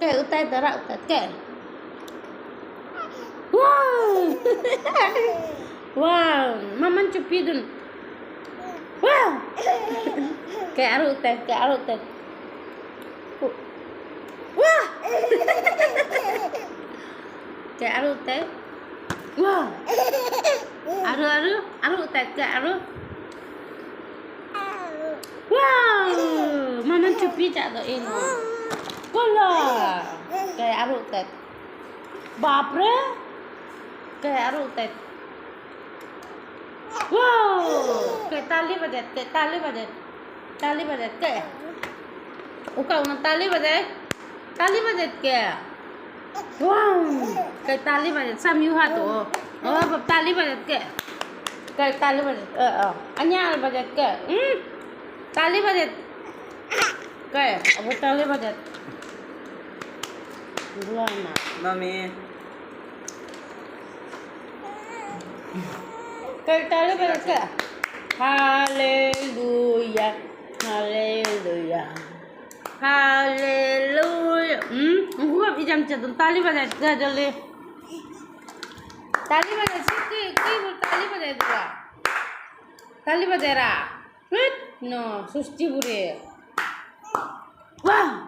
Kayak utai tarak utai kayak. Wow. Wow, maman cupidun. Wow. Kayak aru utai, kayak aru utai. Wah. Kayak aru utai. Wow. Aru utai kayak aru. Wow, maman cupi cak to ini. Wala, kayak aru tet. Bapre, kayak aru tet. Wow, kayak tali badet, kayak. Uka una tali badet kayak. Wow, kayak tali badet, samyuha tuh. Oh, tali badet kayak tali badet. Anyal badet kayak. Tali badet. Kayak, apa tali badet? Gulana. Mami. Kayak tali badet kayak. Haleluya. Haleluya. Haleluya. Gua ijam jadul tali badet jadul. Tali badet sih tali badet dua. Tali badera. No, susti bure. Wow.